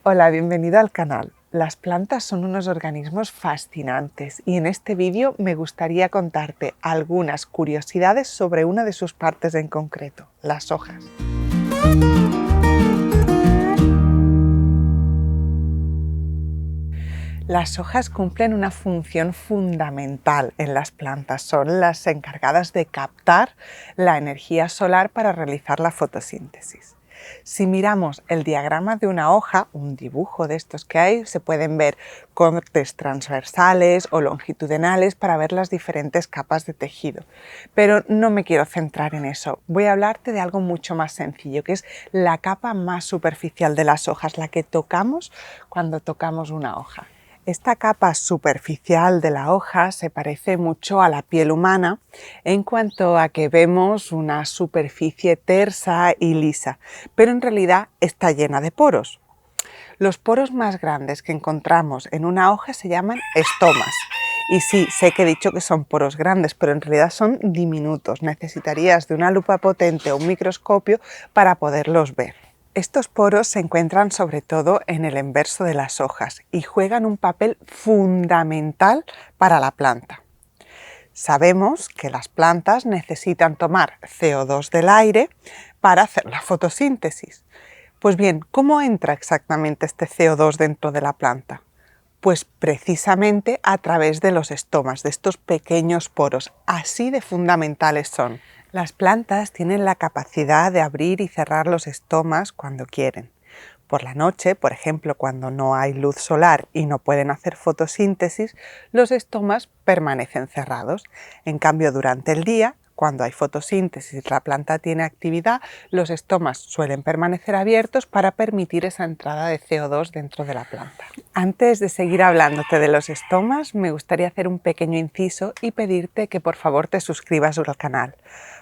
Hola, bienvenido al canal. Las plantas son unos organismos fascinantes y en este vídeo me gustaría contarte algunas curiosidades sobre una de sus partes en concreto, las hojas. Las hojas cumplen una función fundamental en las plantas. Son las encargadas de captar la energía solar para realizar la fotosíntesis. Si miramos el diagrama de una hoja, un dibujo de estos que hay, se pueden ver cortes transversales o longitudinales para ver las diferentes capas de tejido. Pero no me quiero centrar en eso. Voy a hablarte de algo mucho más sencillo, que es la capa más superficial de las hojas, la que tocamos cuando tocamos una hoja. Esta capa superficial de la hoja se parece mucho a la piel humana en cuanto a que vemos una superficie tersa y lisa, pero en realidad está llena de poros. Los poros más grandes que encontramos en una hoja se llaman estomas. Y sí, sé que he dicho que son poros grandes, pero en realidad son diminutos. Necesitarías de una lupa potente o un microscopio para poderlos ver. Estos poros se encuentran sobre todo en el enverso de las hojas y juegan un papel fundamental para la planta. Sabemos que las plantas necesitan tomar CO2 del aire para hacer la fotosíntesis. Pues bien, ¿cómo entra exactamente este CO2 dentro de la planta? Pues precisamente a través de los estomas, de estos pequeños poros, así de fundamentales son. Las plantas tienen la capacidad de abrir y cerrar los estomas cuando quieren. Por la noche, por ejemplo, cuando no hay luz solar y no pueden hacer fotosíntesis, los estomas permanecen cerrados. En cambio, durante el día, cuando hay fotosíntesis y la planta tiene actividad, los estomas suelen permanecer abiertos para permitir esa entrada de CO2 dentro de la planta. Antes de seguir hablándote de los estomas, me gustaría hacer un pequeño inciso y pedirte que por favor te suscribas al canal,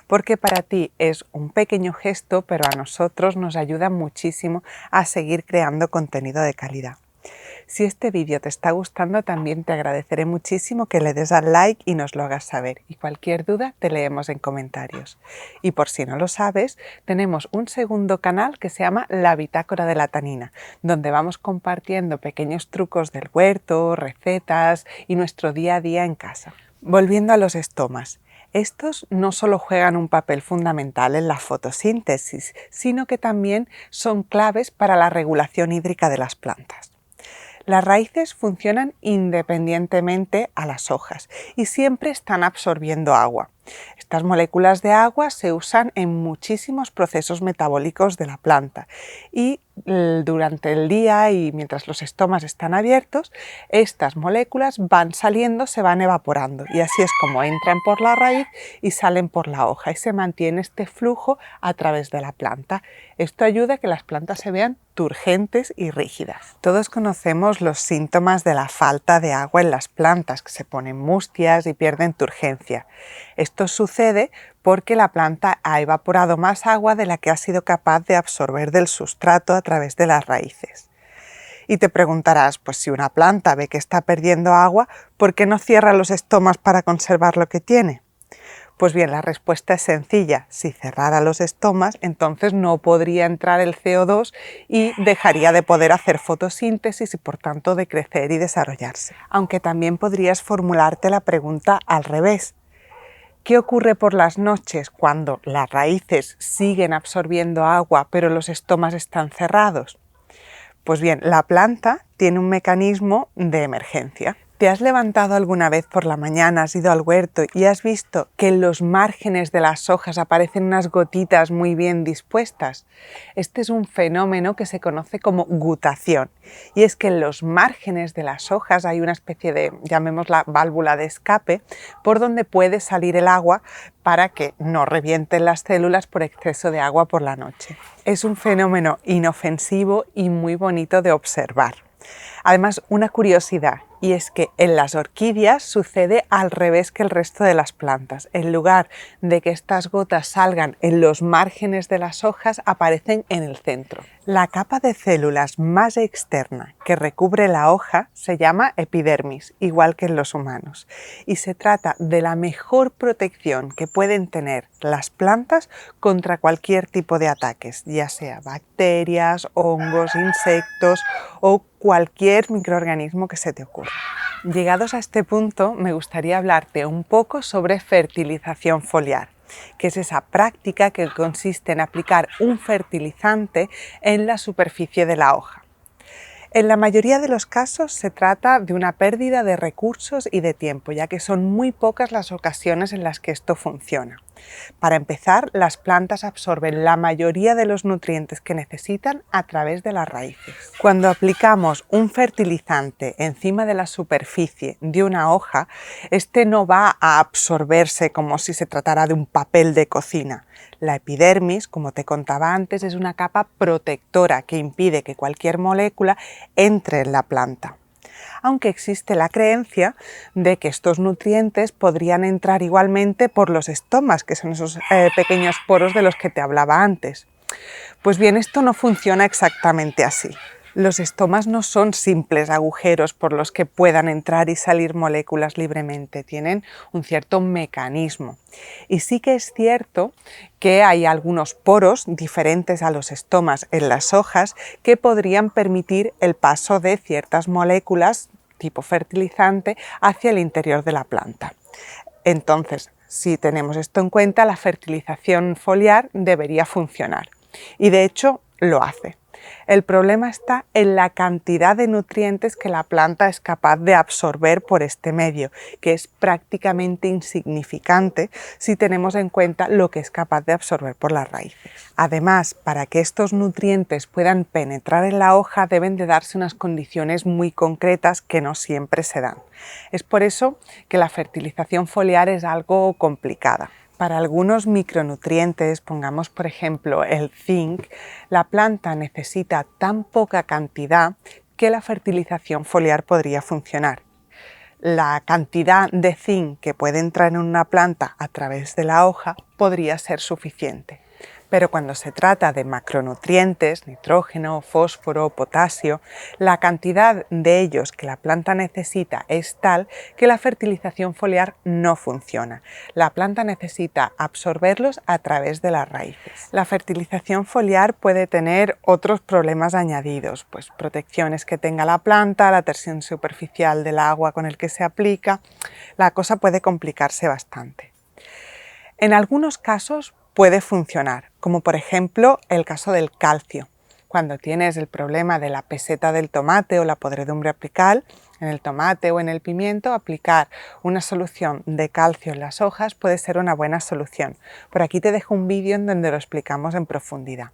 porque para ti es un pequeño gesto, pero a nosotros nos ayuda muchísimo a seguir creando contenido de calidad. Si este vídeo te está gustando, también te agradeceré muchísimo que le des al like y nos lo hagas saber. Y cualquier duda te leemos en comentarios. Y por si no lo sabes, tenemos un segundo canal que se llama La Bitácora de la Tanina, donde vamos compartiendo pequeños trucos del huerto, recetas y nuestro día a día en casa. Volviendo a los estomas. Estos no solo juegan un papel fundamental en la fotosíntesis, sino que también son claves para la regulación hídrica de las plantas. Las raíces funcionan independientemente a las hojas y siempre están absorbiendo agua. Estas moléculas de agua se usan en muchísimos procesos metabólicos de la planta y durante el día y mientras los estomas están abiertos, estas moléculas van saliendo, se van evaporando y así es como entran por la raíz y salen por la hoja y se mantiene este flujo a través de la planta. Esto ayuda a que las plantas se vean turgentes y rígidas. Todos conocemos los síntomas de la falta de agua en las plantas, que se ponen mustias y pierden turgencia. Esto sucede porque la planta ha evaporado más agua de la que ha sido capaz de absorber del sustrato a través de las raíces. Y te preguntarás, pues si una planta ve que está perdiendo agua, ¿por qué no cierra los estomas para conservar lo que tiene? Pues bien, la respuesta es sencilla. Si cerrara los estomas, entonces no podría entrar el CO2 y dejaría de poder hacer fotosíntesis y por tanto de crecer y desarrollarse. Aunque también podrías formularte la pregunta al revés. ¿Qué ocurre por las noches cuando las raíces siguen absorbiendo agua pero los estomas están cerrados? Pues bien, la planta tiene un mecanismo de emergencia. ¿Te has levantado alguna vez por la mañana, has ido al huerto y has visto que en los márgenes de las hojas aparecen unas gotitas muy bien dispuestas? Este es un fenómeno que se conoce como gutación y es que en los márgenes de las hojas hay una especie de, llamémosla válvula de escape, por donde puede salir el agua para que no revienten las células por exceso de agua por la noche. Es un fenómeno inofensivo y muy bonito de observar. Además, una curiosidad, y es que en las orquídeas sucede al revés que el resto de las plantas. En lugar de que estas gotas salgan en los márgenes de las hojas, aparecen en el centro. La capa de células más externa que recubre la hoja se llama epidermis, igual que en los humanos, y se trata de la mejor protección que pueden tener las plantas contra cualquier tipo de ataques, ya sea bacterias, hongos, insectos o cualquier microorganismo que se te ocurra. Llegados a este punto, me gustaría hablarte un poco sobre fertilización foliar, que es esa práctica que consiste en aplicar un fertilizante en la superficie de la hoja. En la mayoría de los casos se trata de una pérdida de recursos y de tiempo, ya que son muy pocas las ocasiones en las que esto funciona. Para empezar, las plantas absorben la mayoría de los nutrientes que necesitan a través de las raíces. Cuando aplicamos un fertilizante encima de la superficie de una hoja, este no va a absorberse como si se tratara de un papel de cocina. La epidermis, como te contaba antes, es una capa protectora que impide que cualquier molécula entre en la planta. Aunque existe la creencia de que estos nutrientes podrían entrar igualmente por los estomas, que son esos pequeños poros de los que te hablaba antes. Pues bien, esto no funciona exactamente así. Los estomas no son simples agujeros por los que puedan entrar y salir moléculas libremente, tienen un cierto mecanismo. Y sí que es cierto que hay algunos poros diferentes a los estomas en las hojas que podrían permitir el paso de ciertas moléculas tipo fertilizante hacia el interior de la planta. Entonces, si tenemos esto en cuenta, la fertilización foliar debería funcionar. Y de hecho, lo hace. El problema está en la cantidad de nutrientes que la planta es capaz de absorber por este medio, que es prácticamente insignificante si tenemos en cuenta lo que es capaz de absorber por las raíces. Además, para que estos nutrientes puedan penetrar en la hoja deben de darse unas condiciones muy concretas que no siempre se dan. Es por eso que la fertilización foliar es algo complicada. Para algunos micronutrientes, pongamos por ejemplo el zinc, la planta necesita tan poca cantidad que la fertilización foliar podría funcionar. La cantidad de zinc que puede entrar en una planta a través de la hoja podría ser suficiente. Pero cuando se trata de macronutrientes, nitrógeno, fósforo, potasio, la cantidad de ellos que la planta necesita es tal que la fertilización foliar no funciona. La planta necesita absorberlos a través de las raíces. La fertilización foliar puede tener otros problemas añadidos, pues protecciones que tenga la planta, la tensión superficial del agua con el que se aplica. La cosa puede complicarse bastante. En algunos casos puede funcionar, como por ejemplo el caso del calcio. Cuando tienes el problema de la peseta del tomate o la podredumbre apical, en el tomate o en el pimiento, aplicar una solución de calcio en las hojas puede ser una buena solución. Por aquí te dejo un vídeo en donde lo explicamos en profundidad.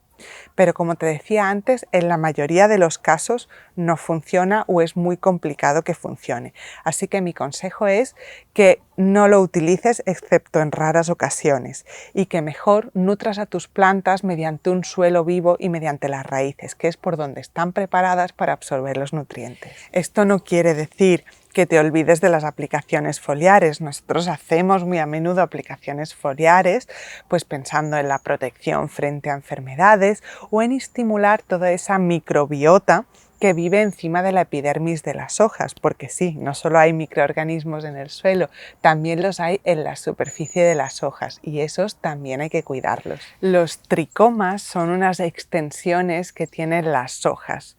Pero como te decía antes, en la mayoría de los casos no funciona o es muy complicado que funcione. Así que mi consejo es que no lo utilices excepto en raras ocasiones y que mejor nutras a tus plantas mediante un suelo vivo y mediante las raíces, que es por donde están preparadas para absorber los nutrientes. Esto no quiere decir que te olvides de las aplicaciones foliares. Nosotros hacemos muy a menudo aplicaciones foliares, pues pensando en la protección frente a enfermedades o en estimular toda esa microbiota que vive encima de la epidermis de las hojas, porque sí, no solo hay microorganismos en el suelo, también los hay en la superficie de las hojas y esos también hay que cuidarlos. Los tricomas son unas extensiones que tienen las hojas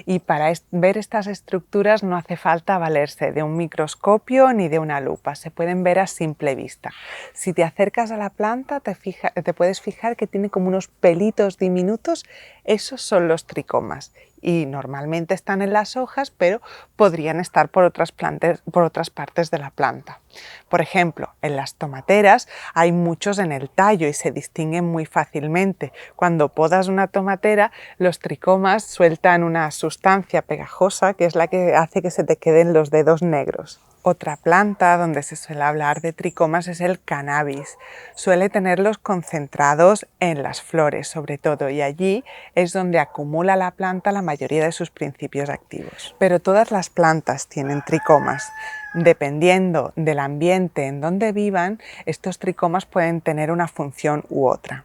y para ver estas estructuras no hace falta valerse de un microscopio ni de una lupa, se pueden ver a simple vista. Si te acercas a la planta te puedes fijar que tiene como unos pelitos diminutos, esos son los tricomas. Y normalmente están en las hojas, pero podrían estar por otras partes de la planta. Por ejemplo, en las tomateras hay muchos en el tallo y se distinguen muy fácilmente. Cuando podas una tomatera, los tricomas sueltan una sustancia pegajosa que es la que hace que se te queden los dedos negros. Otra planta donde se suele hablar de tricomas es el cannabis. Suele tenerlos concentrados en las flores sobre todo y allí es donde acumula la planta la mayoría de sus principios activos. Pero todas las plantas tienen tricomas. Dependiendo del ambiente en donde vivan, estos tricomas pueden tener una función u otra.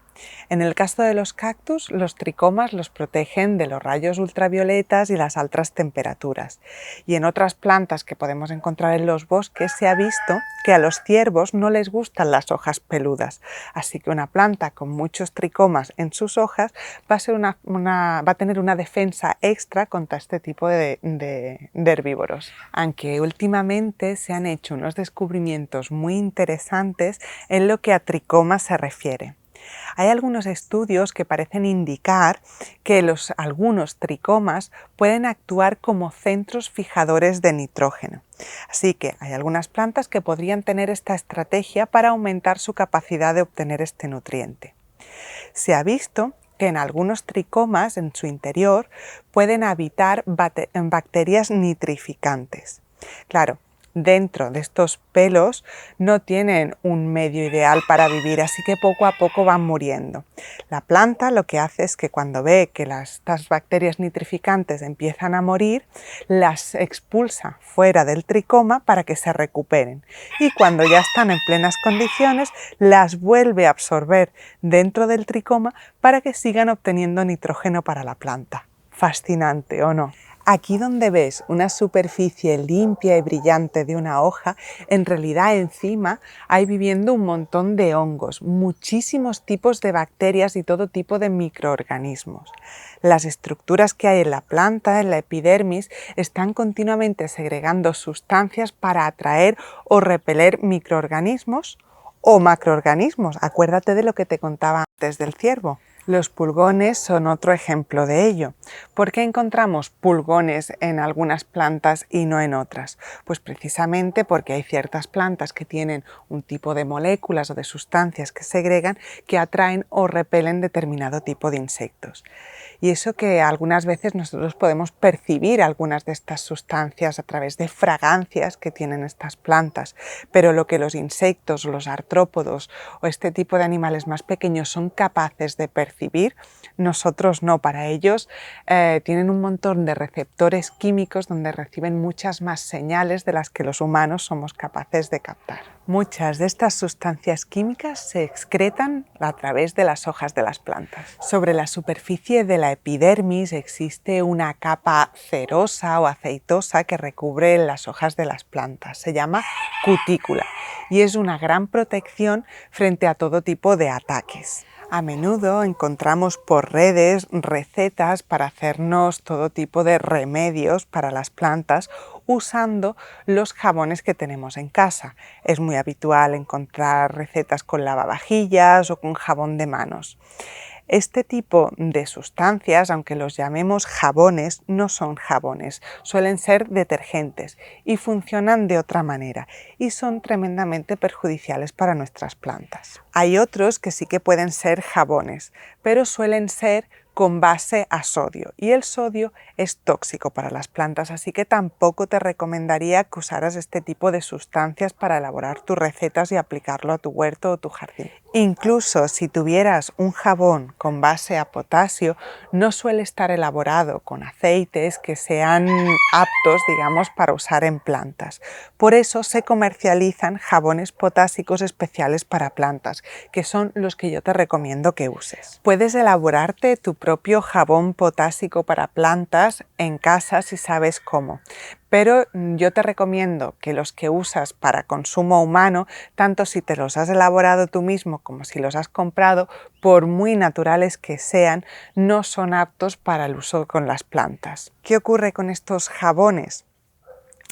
En el caso de los cactus, los tricomas los protegen de los rayos ultravioletas y las altas temperaturas. Y en otras plantas que podemos encontrar en los bosques se ha visto que a los ciervos no les gustan las hojas peludas. Así que una planta con muchos tricomas en sus hojas va a tener una defensa extra contra este tipo de herbívoros. Aunque últimamente se han hecho unos descubrimientos muy interesantes en lo que a tricomas se refiere. Hay algunos estudios que parecen indicar que algunos tricomas pueden actuar como centros fijadores de nitrógeno. Así que hay algunas plantas que podrían tener esta estrategia para aumentar su capacidad de obtener este nutriente. Se ha visto que en algunos tricomas en su interior pueden habitar bacterias nitrificantes. Claro, dentro de estos pelos no tienen un medio ideal para vivir, así que poco a poco van muriendo. La planta lo que hace es que cuando ve que estas bacterias nitrificantes empiezan a morir, las expulsa fuera del tricoma para que se recuperen. Y cuando ya están en plenas condiciones, las vuelve a absorber dentro del tricoma para que sigan obteniendo nitrógeno para la planta. Fascinante, ¿o no? Aquí donde ves una superficie limpia y brillante de una hoja, en realidad encima hay viviendo un montón de hongos, muchísimos tipos de bacterias y todo tipo de microorganismos. Las estructuras que hay en la planta, en la epidermis, están continuamente segregando sustancias para atraer o repeler microorganismos o macroorganismos. Acuérdate de lo que te contaba antes del ciervo. Los pulgones son otro ejemplo de ello. ¿Por qué encontramos pulgones en algunas plantas y no en otras? Pues precisamente porque hay ciertas plantas que tienen un tipo de moléculas o de sustancias que segregan que atraen o repelen determinado tipo de insectos. Y eso que algunas veces nosotros podemos percibir algunas de estas sustancias a través de fragancias que tienen estas plantas, pero lo que los insectos, los artrópodos o este tipo de animales más pequeños son capaces de percibir, nosotros no. Para ellos tienen un montón de receptores químicos donde reciben muchas más señales de las que los humanos somos capaces de captar. Muchas de estas sustancias químicas se excretan a través de las hojas de las plantas. Sobre la superficie de la epidermis existe una capa cerosa o aceitosa que recubre las hojas de las plantas. Se llama cutícula y es una gran protección frente a todo tipo de ataques. A menudo encontramos por redes recetas para hacernos todo tipo de remedios para las plantas usando los jabones que tenemos en casa. Es muy habitual encontrar recetas con lavavajillas o con jabón de manos. Este tipo de sustancias, aunque los llamemos jabones, no son jabones, suelen ser detergentes y funcionan de otra manera y son tremendamente perjudiciales para nuestras plantas. Hay otros que sí que pueden ser jabones, pero suelen ser con base a sodio y el sodio es tóxico para las plantas, así que tampoco te recomendaría que usaras este tipo de sustancias para elaborar tus recetas y aplicarlo a tu huerto o tu jardín. Incluso si tuvieras un jabón con base a potasio, no suele estar elaborado con aceites que sean aptos, digamos, para usar en plantas. Por eso se comercializan jabones potásicos especiales para plantas, que son los que yo te recomiendo que uses. Puedes elaborarte tu propio jabón potásico para plantas en casa si sabes cómo. Pero yo te recomiendo que los que usas para consumo humano, tanto si te los has elaborado tú mismo como si los has comprado, por muy naturales que sean, no son aptos para el uso con las plantas. ¿Qué ocurre con estos jabones?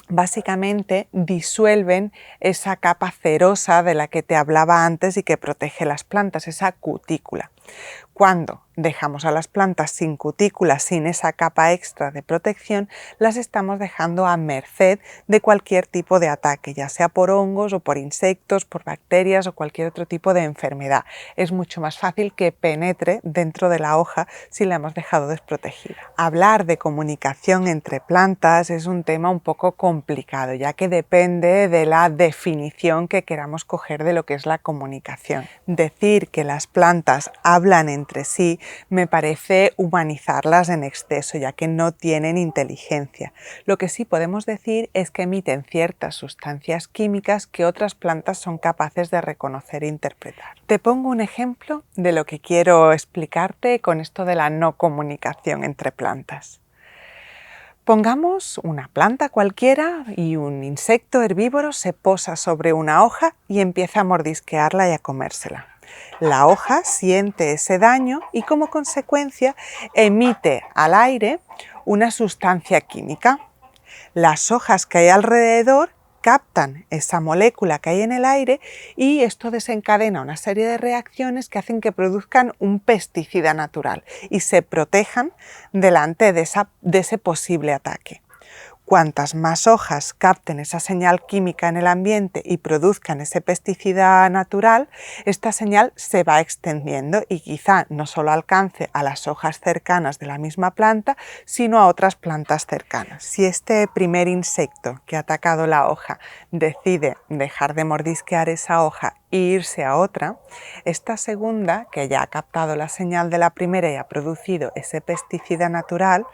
Básicamente disuelven esa capa cerosa de la que te hablaba antes y que protege las plantas, esa cutícula. Cuando dejamos a las plantas sin cutícula, sin esa capa extra de protección, las estamos dejando a merced de cualquier tipo de ataque, ya sea por hongos o por insectos, por bacterias o cualquier otro tipo de enfermedad. Es mucho más fácil que penetre dentro de la hoja si la hemos dejado desprotegida. Hablar de comunicación entre plantas es un tema un poco complicado, ya que depende de la definición que queramos coger de lo que es la comunicación. Decir que las plantas hablan entre sí me parece humanizarlas en exceso, ya que no tienen inteligencia. Lo que sí podemos decir es que emiten ciertas sustancias químicas que otras plantas son capaces de reconocer e interpretar. Te pongo un ejemplo de lo que quiero explicarte con esto de la no comunicación entre plantas. Pongamos una planta cualquiera y un insecto herbívoro se posa sobre una hoja y empieza a mordisquearla y a comérsela. La hoja siente ese daño y como consecuencia emite al aire una sustancia química. Las hojas que hay alrededor captan esa molécula que hay en el aire y esto desencadena una serie de reacciones que hacen que produzcan un pesticida natural y se protejan delante de ese posible ataque. Cuantas más hojas capten esa señal química en el ambiente y produzcan ese pesticida natural, esta señal se va extendiendo y quizá no solo alcance a las hojas cercanas de la misma planta, sino a otras plantas cercanas. Si este primer insecto que ha atacado la hoja decide dejar de mordisquear esa hoja e irse a otra, esta segunda, que ya ha captado la señal de la primera y ha producido ese pesticida natural,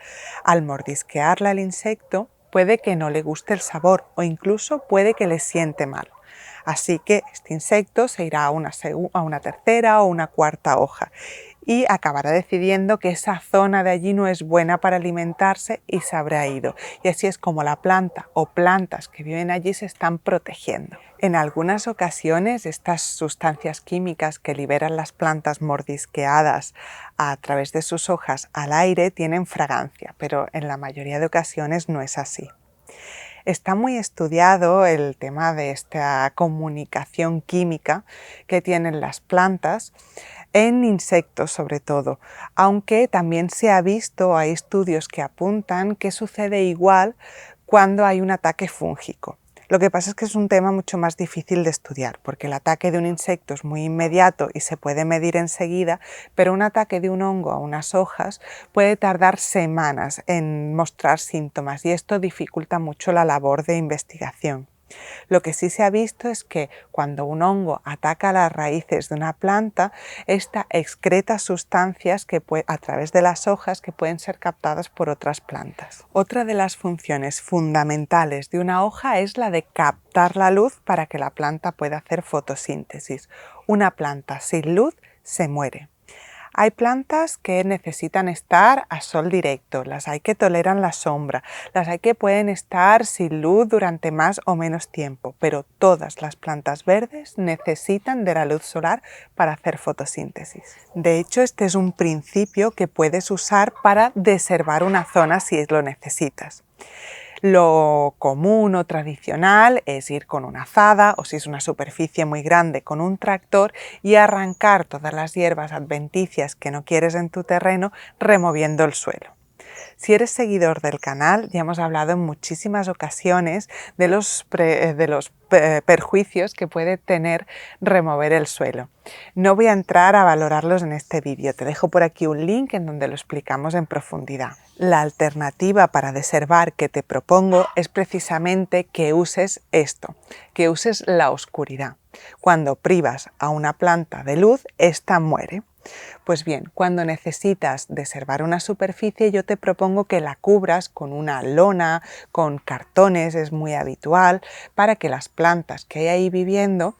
al mordisquearla el insecto, puede que no le guste el sabor o incluso puede que le siente mal. Así que este insecto se irá a una tercera o una cuarta hoja y acabará decidiendo que esa zona de allí no es buena para alimentarse y se habrá ido. Y así es como la planta o plantas que viven allí se están protegiendo. En algunas ocasiones estas sustancias químicas que liberan las plantas mordisqueadas a través de sus hojas al aire tienen fragancia, pero en la mayoría de ocasiones no es así. Está muy estudiado el tema de esta comunicación química que tienen las plantas en insectos sobre todo, aunque también se ha visto, hay estudios que apuntan que sucede igual cuando hay un ataque fúngico. Lo que pasa es que es un tema mucho más difícil de estudiar, porque el ataque de un insecto es muy inmediato y se puede medir enseguida, pero un ataque de un hongo a unas hojas puede tardar semanas en mostrar síntomas y esto dificulta mucho la labor de investigación. Lo que sí se ha visto es que cuando un hongo ataca las raíces de una planta, esta excreta sustancias a través de las hojas que pueden ser captadas por otras plantas. Otra de las funciones fundamentales de una hoja es la de captar la luz para que la planta pueda hacer fotosíntesis. Una planta sin luz se muere. Hay plantas que necesitan estar a sol directo, las hay que toleran la sombra, las hay que pueden estar sin luz durante más o menos tiempo, pero todas las plantas verdes necesitan de la luz solar para hacer fotosíntesis. De hecho, este es un principio que puedes usar para deservar una zona si lo necesitas. Lo común o tradicional es ir con una azada o si es una superficie muy grande con un tractor y arrancar todas las hierbas adventicias que no quieres en tu terreno removiendo el suelo. Si eres seguidor del canal, ya hemos hablado en muchísimas ocasiones de los perjuicios que puede tener remover el suelo. No voy a entrar a valorarlos en este vídeo, te dejo por aquí un link en donde lo explicamos en profundidad. La alternativa para deservar que te propongo es precisamente que uses esto, que uses la oscuridad. Cuando privas a una planta de luz, esta muere. Pues bien, cuando necesitas deservar una superficie, yo te propongo que la cubras con una lona, con cartones, es muy habitual, para que las plantas que hay ahí viviendo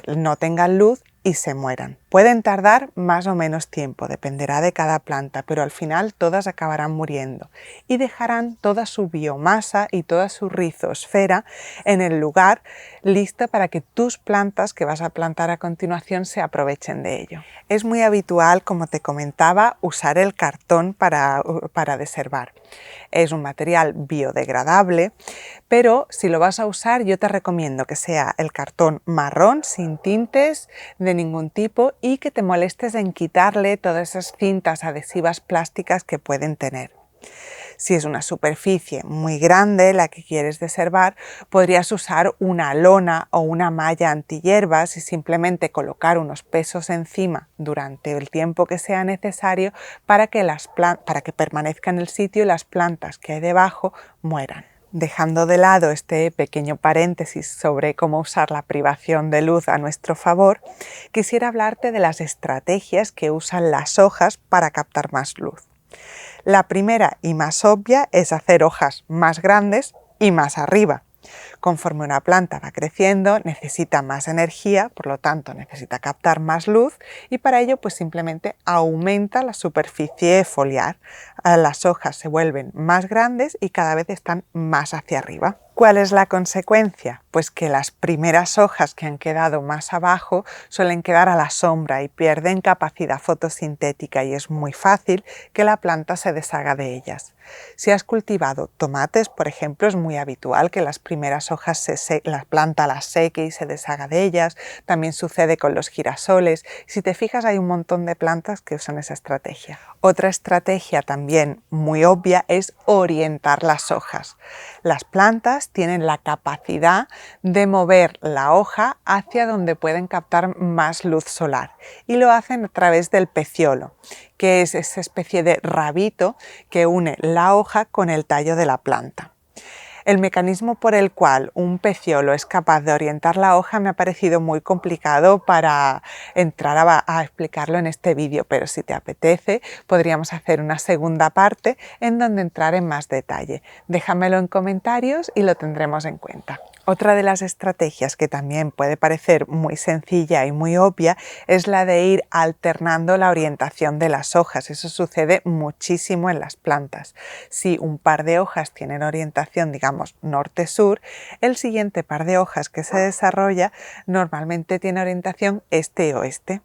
no tengan luz y se mueran. Pueden tardar más o menos tiempo, dependerá de cada planta, pero al final todas acabarán muriendo y dejarán toda su biomasa y toda su rizosfera en el lugar lista para que tus plantas que vas a plantar a continuación se aprovechen de ello. Es muy habitual, como te comentaba, usar el cartón para deservar. Es un material biodegradable, pero si lo vas a usar yo te recomiendo que sea el cartón marrón sin tintes de ningún tipo y que te molestes en quitarle todas esas cintas adhesivas plásticas que pueden tener. Si es una superficie muy grande la que quieres deservar, podrías usar una lona o una malla antihierbas y simplemente colocar unos pesos encima durante el tiempo que sea necesario para que permanezca en el sitio y las plantas que hay debajo mueran. Dejando de lado este pequeño paréntesis sobre cómo usar la privación de luz a nuestro favor, quisiera hablarte de las estrategias que usan las hojas para captar más luz. La primera y más obvia es hacer hojas más grandes y más arriba. Conforme una planta va creciendo, necesita más energía, por lo tanto necesita captar más luz y para ello pues simplemente aumenta la superficie foliar. Las hojas se vuelven más grandes y cada vez están más hacia arriba. ¿Cuál es la consecuencia? Pues que las primeras hojas que han quedado más abajo suelen quedar a la sombra y pierden capacidad fotosintética y es muy fácil que la planta se deshaga de ellas. Si has cultivado tomates, por ejemplo, es muy habitual que las primeras hojas la planta las seque y se deshaga de ellas. También sucede con los girasoles. Si te fijas, hay un montón de plantas que usan esa estrategia. Otra estrategia también muy obvia es orientar las hojas. Las plantas tienen la capacidad de mover la hoja hacia donde pueden captar más luz solar y lo hacen a través del peciolo, que es esa especie de rabito que une la hoja con el tallo de la planta. El mecanismo por el cual un peciolo es capaz de orientar la hoja me ha parecido muy complicado para entrar a explicarlo en este vídeo, pero si te apetece podríamos hacer una segunda parte en donde entrar en más detalle. Déjamelo en comentarios y lo tendremos en cuenta. Otra de las estrategias que también puede parecer muy sencilla y muy obvia es la de ir alternando la orientación de las hojas. Eso sucede muchísimo en las plantas. Si un par de hojas tienen orientación, digamos, norte-sur, el siguiente par de hojas que se desarrolla normalmente tiene orientación este-oeste.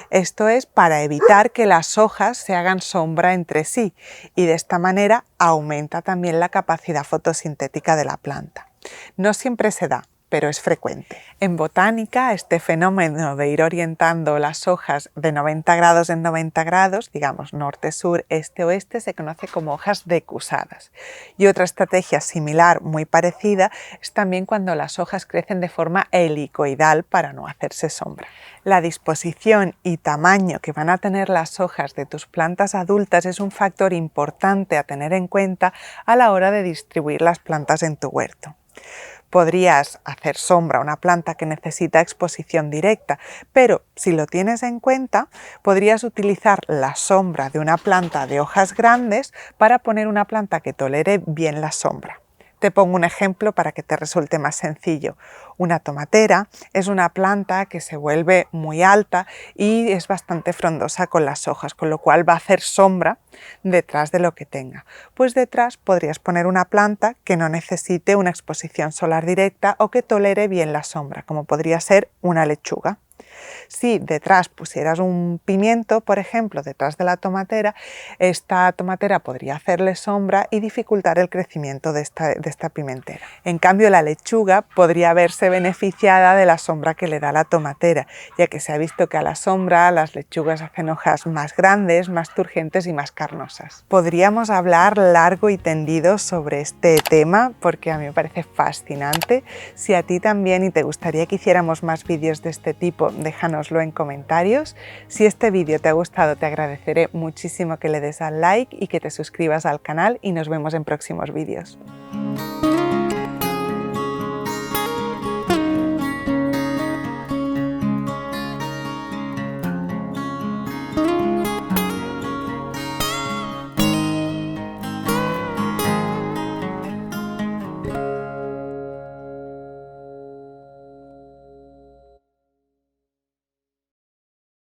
Esto es para evitar que las hojas se hagan sombra entre sí y de esta manera aumenta también la capacidad fotosintética de la planta. No siempre se da, pero es frecuente. En botánica, este fenómeno de ir orientando las hojas de 90 grados en 90 grados, digamos norte-sur, este-oeste, se conoce como hojas decusadas. Y otra estrategia similar, muy parecida, es también cuando las hojas crecen de forma helicoidal para no hacerse sombra. La disposición y tamaño que van a tener las hojas de tus plantas adultas es un factor importante a tener en cuenta a la hora de distribuir las plantas en tu huerto. Podrías hacer sombra a una planta que necesita exposición directa, pero si lo tienes en cuenta, podrías utilizar la sombra de una planta de hojas grandes para poner una planta que tolere bien la sombra. Te pongo un ejemplo para que te resulte más sencillo. Una tomatera es una planta que se vuelve muy alta y es bastante frondosa con las hojas, con lo cual va a hacer sombra detrás de lo que tenga. Pues detrás podrías poner una planta que no necesite una exposición solar directa o que tolere bien la sombra, como podría ser una lechuga. Si detrás pusieras un pimiento, por ejemplo, detrás de la tomatera, esta tomatera podría hacerle sombra y dificultar el crecimiento de esta pimentera. En cambio, la lechuga podría verse beneficiada de la sombra que le da la tomatera, ya que se ha visto que a la sombra las lechugas hacen hojas más grandes, más turgentes y más carnosas. Podríamos hablar largo y tendido sobre este tema porque a mí me parece fascinante. Si a ti también y te gustaría que hiciéramos más vídeos de este tipo, déjanoslo en comentarios. Si este vídeo te ha gustado, te agradeceré muchísimo que le des al like y que te suscribas al canal y nos vemos en próximos vídeos.